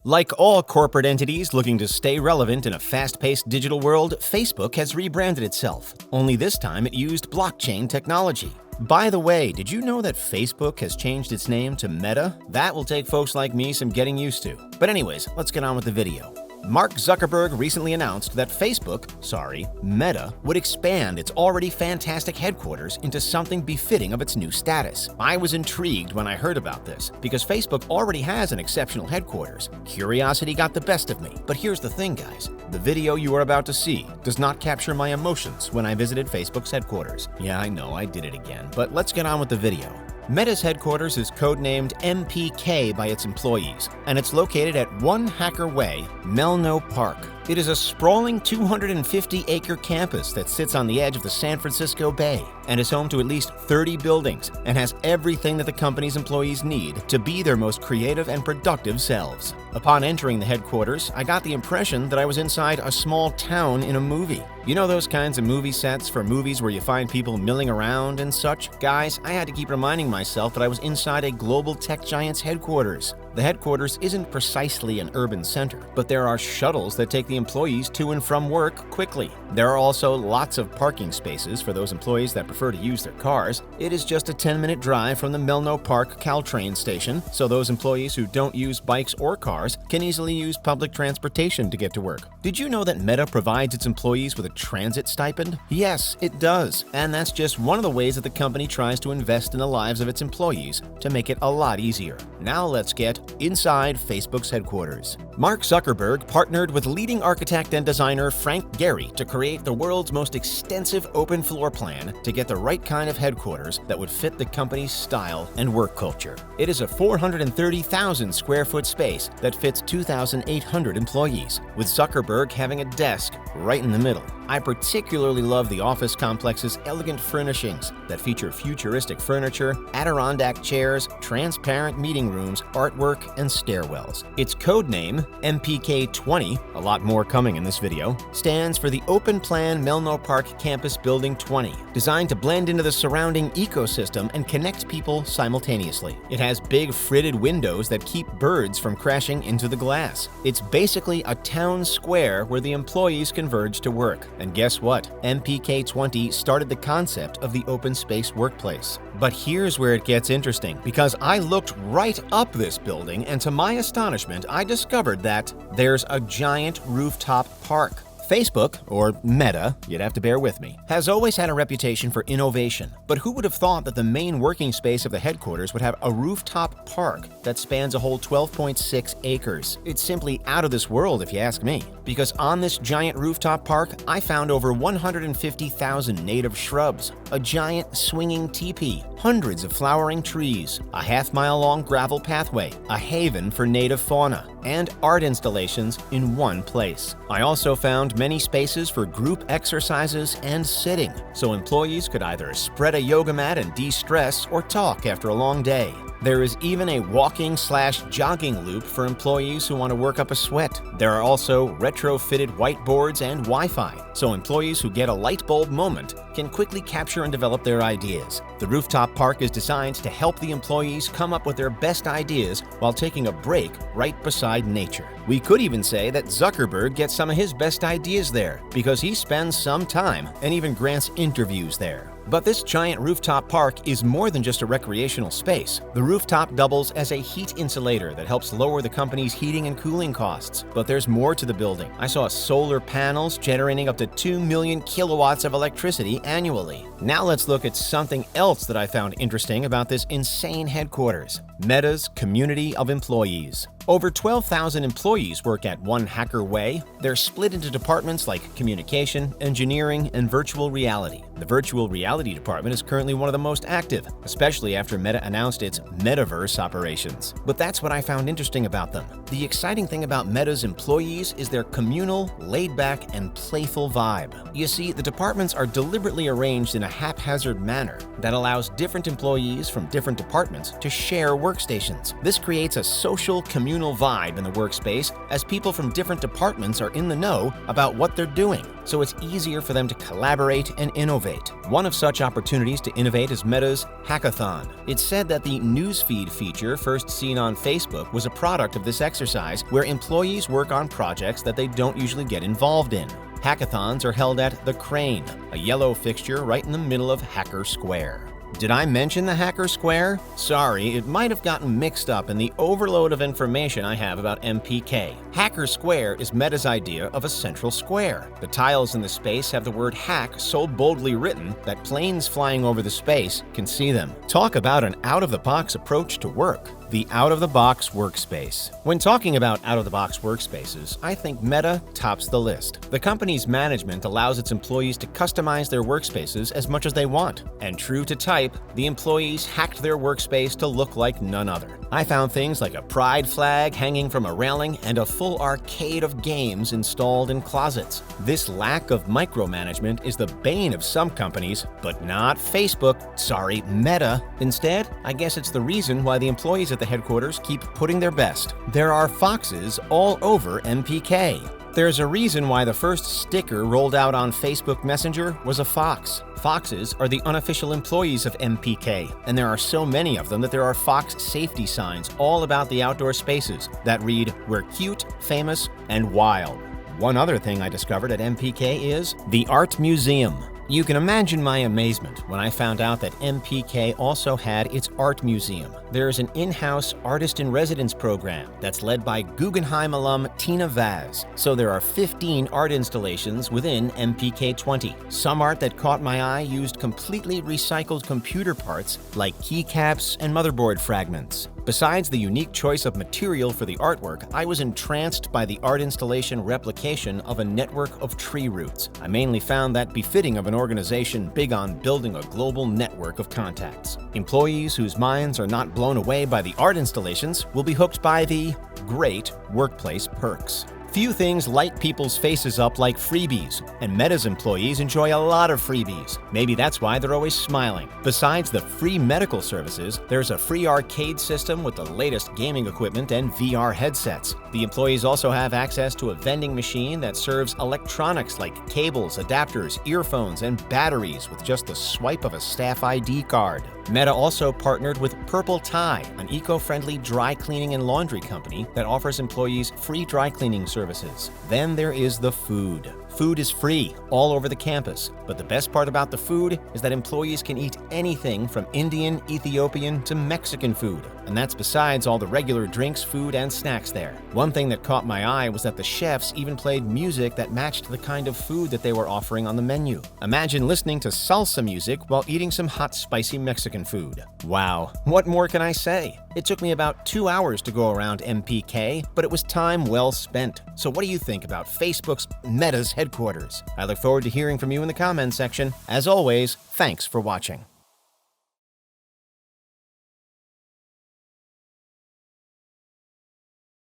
Like all corporate entities looking to stay relevant in a fast-paced digital world, Facebook has rebranded itself. Only this time it used blockchain technology. By the way, did you know that Facebook has changed its name to Meta? That will take folks like me some getting used to. But anyways, let's get on with the video. Mark Zuckerberg recently announced that Meta, would expand its already fantastic headquarters into something befitting of its new status. I was intrigued when I heard about this, because Facebook already has an exceptional headquarters. Curiosity got the best of me. But here's the thing, guys. The video you are about to see does not capture my emotions when I visited Facebook's headquarters. Yeah, I know, I did it again, but let's get on with the video. Meta's headquarters is codenamed MPK by its employees, and it's located at 1 Hacker Way, Menlo Park. It is a sprawling 250-acre campus that sits on the edge of the San Francisco Bay and is home to at least 30 buildings and has everything that the company's employees need to be their most creative and productive selves. Upon entering the headquarters, I got the impression that I was inside a small town in a movie. You know those kinds of movie sets for movies where you find people milling around and such? Guys, I had to keep reminding myself that I was inside a global tech giant's headquarters. The headquarters isn't precisely an urban center, but there are shuttles that take the employees to and from work quickly. There are also lots of parking spaces for those employees that prefer to use their cars. It is just a 10-minute drive from the Menlo Park Caltrain station, so those employees who don't use bikes or cars can easily use public transportation to get to work. Did you know that Meta provides its employees with a transit stipend? Yes, it does. And that's just one of the ways that the company tries to invest in the lives of its employees to make it a lot easier. Now let's get inside Facebook's headquarters. Mark Zuckerberg partnered with leading architect and designer Frank Gehry to create the world's most extensive open floor plan to get the right kind of headquarters that would fit the company's style and work culture. It is a 430,000 square foot space that fits 2,800 employees, with Zuckerberg having a desk right in the middle. I particularly love the office complex's elegant furnishings that feature futuristic furniture, Adirondack chairs, transparent meeting rooms, artwork, and stairwells. Its code name, MPK20, a lot more coming in this video, stands for the Open Plan Menlo Park Campus Building 20, designed to blend into the surrounding ecosystem and connect people simultaneously. It has big fritted windows that keep birds from crashing into the glass. It's basically a town square where the employees converge to work. And guess what? MPK20 started the concept of the open space workplace. But here's where it gets interesting, because I looked right up this building, and to my astonishment, I discovered that there's a giant rooftop park. Facebook, or Meta, you'd have to bear with me, has always had a reputation for innovation. But who would have thought that the main working space of the headquarters would have a rooftop park that spans a whole 12.6 acres? It's simply out of this world if you ask me. Because on this giant rooftop park, I found over 150,000 native shrubs, a giant swinging teepee, hundreds of flowering trees, a half-mile-long gravel pathway, a haven for native fauna, and art installations in one place. I also found many spaces for group exercises and sitting, so employees could either spread a yoga mat and de-stress or talk after a long day. There is even a walking/jogging loop for employees who want to work up a sweat. There are also retrofitted whiteboards and Wi-Fi, so employees who get a light bulb moment can quickly capture and develop their ideas. The rooftop park is designed to help the employees come up with their best ideas while taking a break right beside nature. We could even say that Zuckerberg gets some of his best ideas there, because he spends some time and even grants interviews there. But this giant rooftop park is more than just a recreational space. The rooftop doubles as a heat insulator that helps lower the company's heating and cooling costs. But there's more to the building. I saw solar panels generating up to 2 million kilowatts of electricity annually. Now let's look at something else that I found interesting about this insane headquarters: Meta's community of employees. Over 12,000 employees work at 1 Hacker Way. They're split into departments like communication, engineering, and virtual reality. The virtual reality department is currently one of the most active, especially after Meta announced its metaverse operations. But that's what I found interesting about them. The exciting thing about Meta's employees is their communal, laid-back, and playful vibe. You see, the departments are deliberately arranged in a haphazard manner that allows different employees from different departments to share workstations. This creates a social community communal vibe in the workspace as people from different departments are in the know about what they're doing, so it's easier for them to collaborate and innovate. One of such opportunities to innovate is Meta's hackathon. It's said that the newsfeed feature first seen on Facebook was a product of this exercise where employees work on projects that they don't usually get involved in. Hackathons are held at The Crane, a yellow fixture right in the middle of Hacker Square. Did I mention the Hacker Square? Sorry, it might have gotten mixed up in the overload of information I have about MPK. Hacker Square is Meta's idea of a central square. The tiles in the space have the word hack so boldly written that planes flying over the space can see them. Talk about an out-of-the-box approach to work. The out-of-the-box workspace. When talking about out-of-the-box workspaces, I think Meta tops the list. The company's management allows its employees to customize their workspaces as much as they want. And true to type, the employees hacked their workspace to look like none other. I found things like a pride flag hanging from a railing and a full arcade of games installed in closets. This lack of micromanagement is the bane of some companies, but not Facebook. Sorry, Meta. Instead, I guess it's the reason why the employees at the headquarters keep putting their best. There are foxes all over MPK. There's a reason why the first sticker rolled out on Facebook Messenger was a fox. Foxes are the unofficial employees of MPK, and there are so many of them that there are fox safety signs all about the outdoor spaces that read, "We're cute, famous, and wild." One other thing I discovered at MPK is the Art Museum. You can imagine my amazement when I found out that MPK also had its art museum. There's an in-house artist-in-residence program that's led by Guggenheim alum Tina Vaz. So there are 15 art installations within MPK 20. Some art that caught my eye used completely recycled computer parts like keycaps and motherboard fragments. Besides the unique choice of material for the artwork, I was entranced by the art installation replication of a network of tree roots. I mainly found that befitting of an organization big on building a global network of contacts. Employees whose minds are not blown away by the art installations will be hooked by the great workplace perks. Few things light people's faces up like freebies, and Meta's employees enjoy a lot of freebies. Maybe that's why they're always smiling. Besides the free medical services, there's a free arcade system with the latest gaming equipment and VR headsets. The employees also have access to a vending machine that serves electronics like cables, adapters, earphones, and batteries with just the swipe of a staff ID card. Meta also partnered with Purple Tie, an eco-friendly dry cleaning and laundry company that offers employees free dry cleaning services. Then there is the food. Food is free all over the campus, but the best part about the food is that employees can eat anything from Indian, Ethiopian to Mexican food, and that's besides all the regular drinks, food, and snacks there. One thing that caught my eye was that the chefs even played music that matched the kind of food that they were offering on the menu. Imagine listening to salsa music while eating some hot, spicy Mexican food. Wow, what more can I say? It took me about 2 hours to go around MPK, but it was time well spent. So what do you think about Facebook's Meta's headquarters? I look forward to hearing from you in the comments section. As always, thanks for watching.